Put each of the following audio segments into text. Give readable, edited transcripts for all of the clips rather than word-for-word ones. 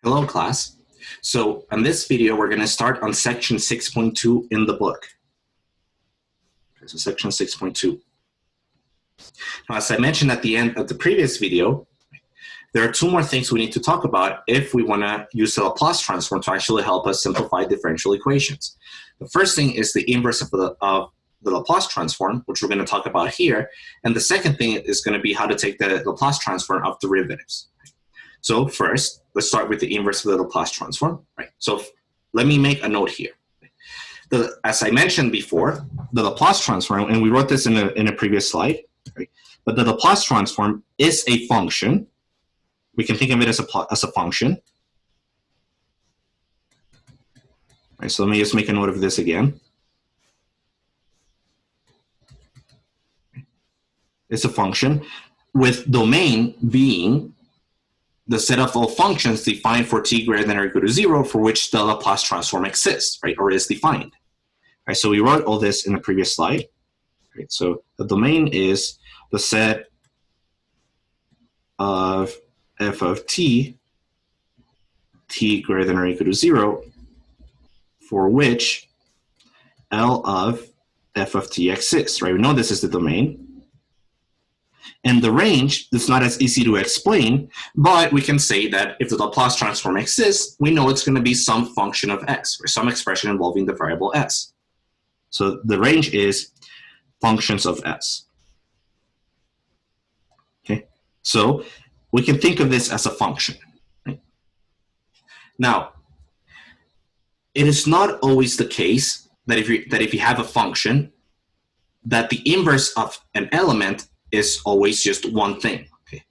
Hello, class. So in this video, we're going to start on section 6.2 in the book. Okay, so section 6.2. Now, as I mentioned at the end of the previous video, there are two more things we need to talk about if we want to use the Laplace transform to actually help us simplify differential equations. The first thing is the inverse of the Laplace transform, which we're going to talk about here. And the second thing is going to be how to take the Laplace transform of derivatives. So first, let's start with the inverse of the Laplace transform. Right. So let me make a note here. As I mentioned before, the Laplace transform, and we wrote this in a previous slide, right? But the Laplace transform is a function. We can think of it as a function. Right, so let me just make a note of this again. It's a function with domain being the set of all functions defined for t greater than or equal to 0 for which the Laplace transform exists, right, or is defined. Right, so we wrote all this in the previous slide. Right, so the domain is the set of f of t greater than or equal to 0 for which L of f of t exists, right? We know this is the domain. And the range is not as easy to explain, but we can say that if the Laplace transform exists, we know it's going to be some function of x, or some expression involving the variable s. So the range is functions of s. Okay, so we can think of this as a function. Right? Now, it is not always the case that if you have a function, that the inverse of an element is always just one thing. Okay.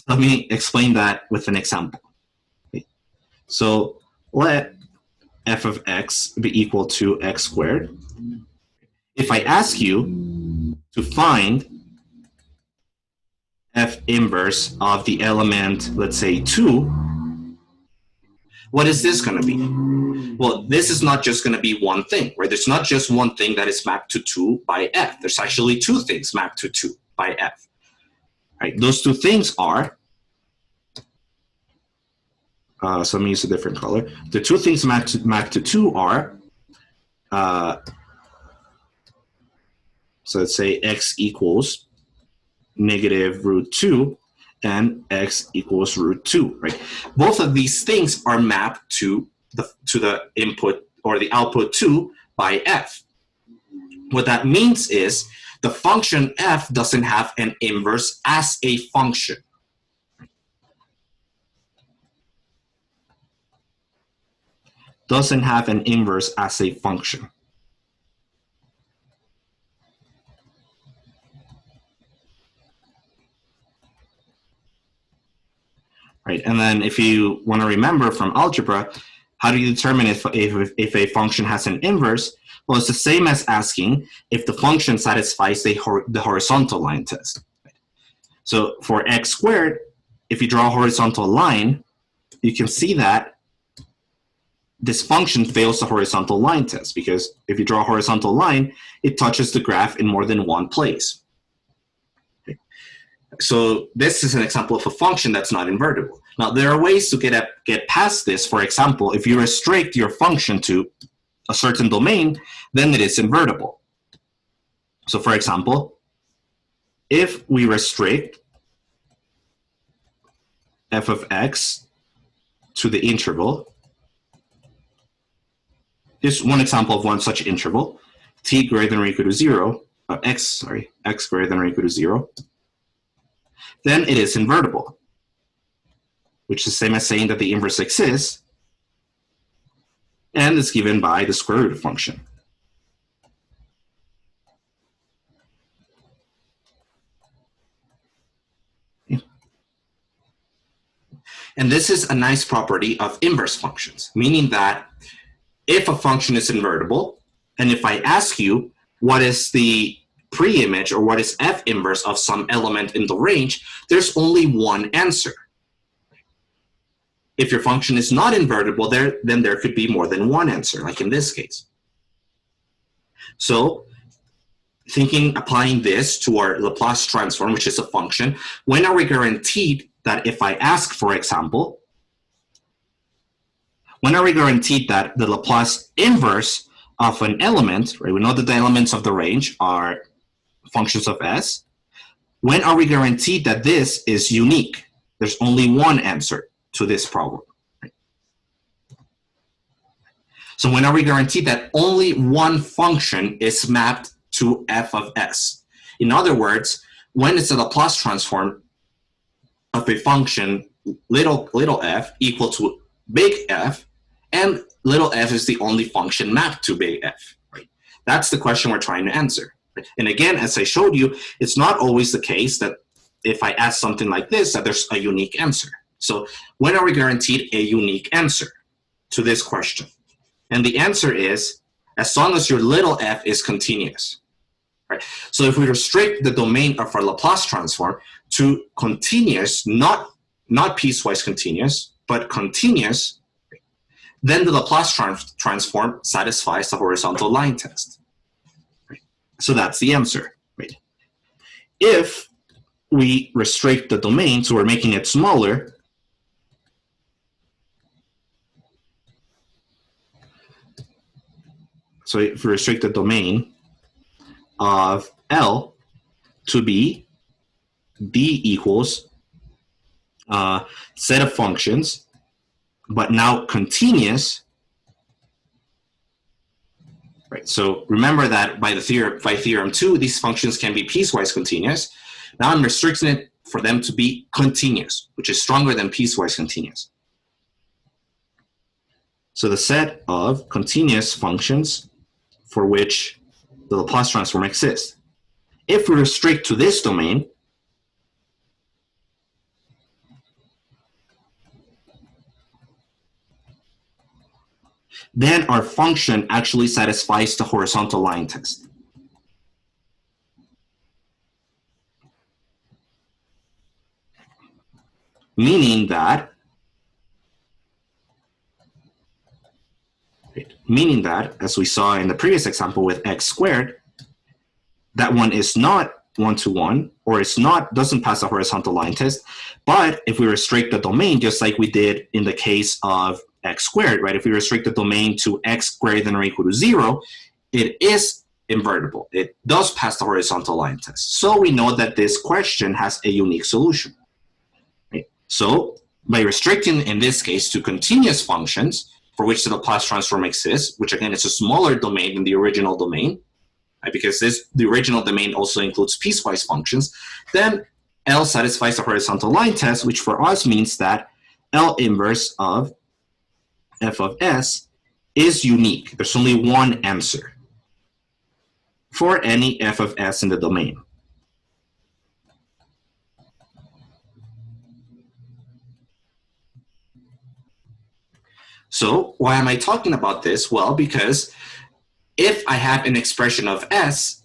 Let me explain that with an example. Okay. So let f of x be equal to x squared. If I ask you to find f inverse of the element, let's say 2, what is this going to be? Well, this is not just going to be one thing, right? There's not just one thing that is mapped to 2 by f. There's actually two things mapped to 2 by f. Right? Those two things are, so let me use a different color. The two things mapped to 2 are, so let's say x equals negative root 2 and x equals root 2, right? Both of these things are mapped to the input or the output 2 by f. What that means is the function f doesn't have an inverse as a function. Doesn't have an inverse as a function. Right, and then if you want to remember from algebra, how do you determine if a function has an inverse? Well, it's the same as asking if the function satisfies the horizontal line test. So for x squared, if you draw a horizontal line, you can see that this function fails the horizontal line test, because if you draw a horizontal line, it touches the graph in more than one place. So this is an example of a function that's not invertible. Now, there are ways to get past this. For example, if you restrict your function to a certain domain, then it is invertible. So for example, if we restrict f of x to the interval, here's one example of one such interval, t greater than or equal to 0, x greater than or equal to 0, then it is invertible, which is the same as saying that the inverse exists, and is given by the square root of function. And this is a nice property of inverse functions, meaning that if a function is invertible, and if I ask you what is the pre-image or what is f inverse of some element in the range, there's only one answer. If your function is not invertible, then there could be more than one answer, like in this case. So applying this to our Laplace transform, which is a function, when are we guaranteed that if I ask, for example, when are we guaranteed that the Laplace inverse of an element, right? We know that the elements of the range are functions of S. When are we guaranteed that this is unique? There's only one answer to this problem. Right? So when are we guaranteed that only one function is mapped to f of S? In other words, when it's a Laplace transform of a function little f equal to big F, and little f is the only function mapped to big F. Right? That's the question we're trying to answer. Right? And again, as I showed you, it's not always the case that if I ask something like this, that there's a unique answer. So when are we guaranteed a unique answer to this question? And the answer is, as long as your little f is continuous. Right? So if we restrict the domain of our Laplace transform to continuous, not piecewise continuous, but continuous, then the Laplace transform satisfies the horizontal line test. Right? So that's the answer. Right? If we restrict the domain, so we're making it smaller, so if we restrict the domain of L to be D equals set of functions, but now continuous, right? So remember that by theorem 2, these functions can be piecewise continuous. Now I'm restricting it for them to be continuous, which is stronger than piecewise continuous. So the set of continuous functions for which the Laplace transform exists. If we restrict to this domain, then our function actually satisfies the horizontal line test. Meaning that as we saw in the previous example with x squared, that one is not one-to-one, or doesn't pass the horizontal line test. But if we restrict the domain, just like we did in the case of x squared, right? If we restrict the domain to x greater than or equal to 0, it is invertible. It does pass the horizontal line test. So we know that this question has a unique solution. Right? So by restricting, in this case, to continuous functions for which the Laplace transform exists, which again is a smaller domain than the original domain, right? Because the original domain also includes piecewise functions, then L satisfies the horizontal line test, which for us means that L inverse of f of S is unique. There's only one answer for any f of S in the domain. So why am I talking about this? Well, because if I have an expression of S,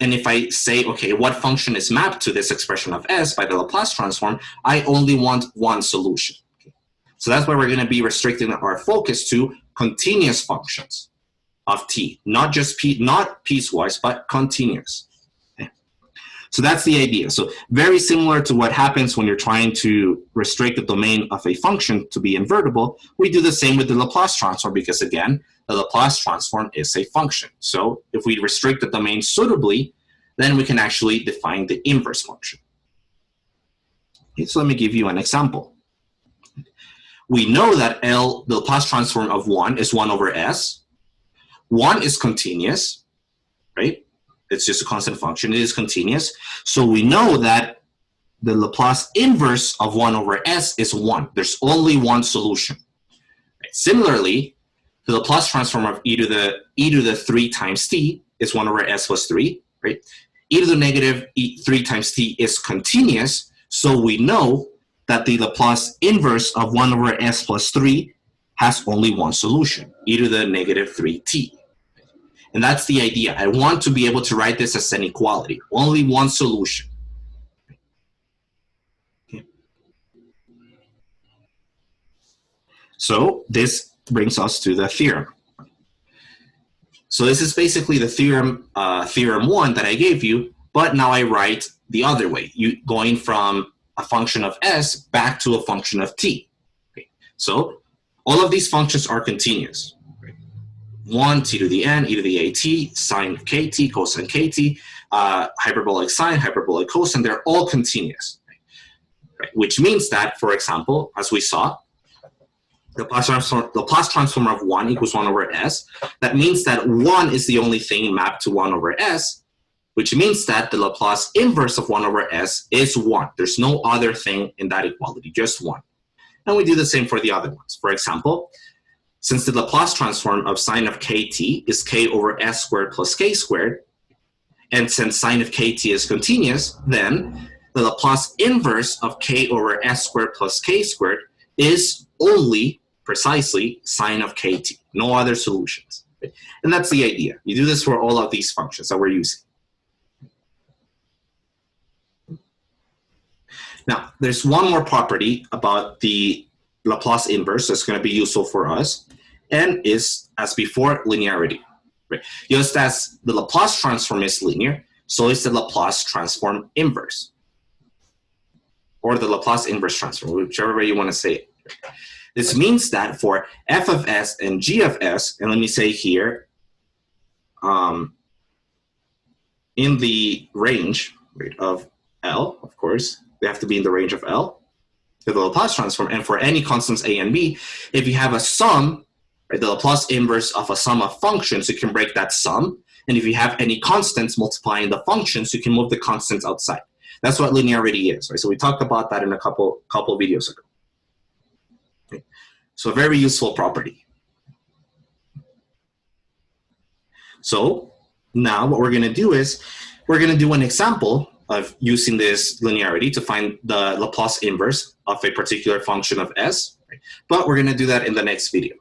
and if I say, okay, what function is mapped to this expression of S by the Laplace transform, I only want one solution. So that's why we're going to be restricting our focus to continuous functions of t, not piecewise, but continuous. Okay. So that's the idea. So very similar to what happens when you're trying to restrict the domain of a function to be invertible, we do the same with the Laplace transform because, again, the Laplace transform is a function. So if we restrict the domain suitably, then we can actually define the inverse function. Okay, so let me give you an example. We know that the Laplace transform of 1 is 1 over S. 1 is continuous, right? It's just a constant function. It is continuous. So we know that the Laplace inverse of 1 over S is 1. There's only one solution. Right? Similarly, the Laplace transform of e to the 3 times t is 1 over S plus 3, right? E to the negative 3 times t is continuous. So we know that the Laplace inverse of 1 over S plus 3 has only one solution, e to the negative 3t. And that's the idea. I want to be able to write this as an inequality, only one solution. Okay. So this brings us to the theorem. So this is basically the theorem 1 that I gave you, but now I write the other way, going from a function of S back to a function of t. Okay. So All of these functions are continuous. 1, t to the n, e to the at, sine kt, cosine kt, hyperbolic sine, hyperbolic cosine, they're all continuous. Right? Which means that, for example, as we saw, the Laplace transform of 1 equals 1 over s. That means that 1 is the only thing mapped to 1 over s, which means that the Laplace inverse of 1 over s is 1. There's no other thing in that equality, just 1. And we do the same for the other ones. For example, since the Laplace transform of sine of kt is k over s squared plus k squared, and since sine of kt is continuous, then the Laplace inverse of k over s squared plus k squared is only precisely sine of kt, no other solutions. Right? And that's the idea. You do this for all of these functions that we're using. Now, there's one more property about the Laplace inverse that's going to be useful for us, and is, as before, linearity. Right? Just as the Laplace transform is linear, so is the Laplace transform inverse, or the Laplace inverse transform, whichever way you want to say it. This means that for f of s and g of s, and let me say here, in the range, right, of L, of course, they have to be in the range of L, the Laplace transform, and for any constants a and b, if you have a sum, right, the Laplace inverse of a sum of functions, you can break that sum, and if you have any constants multiplying the functions, you can move the constants outside. That's what linearity is, right? So we talked about that in a couple videos ago. Okay. So a very useful property. So now what we're going to do is we're going to do an example of using this linearity to find the Laplace inverse of a particular function of s, right? But we're going to do that in the next video.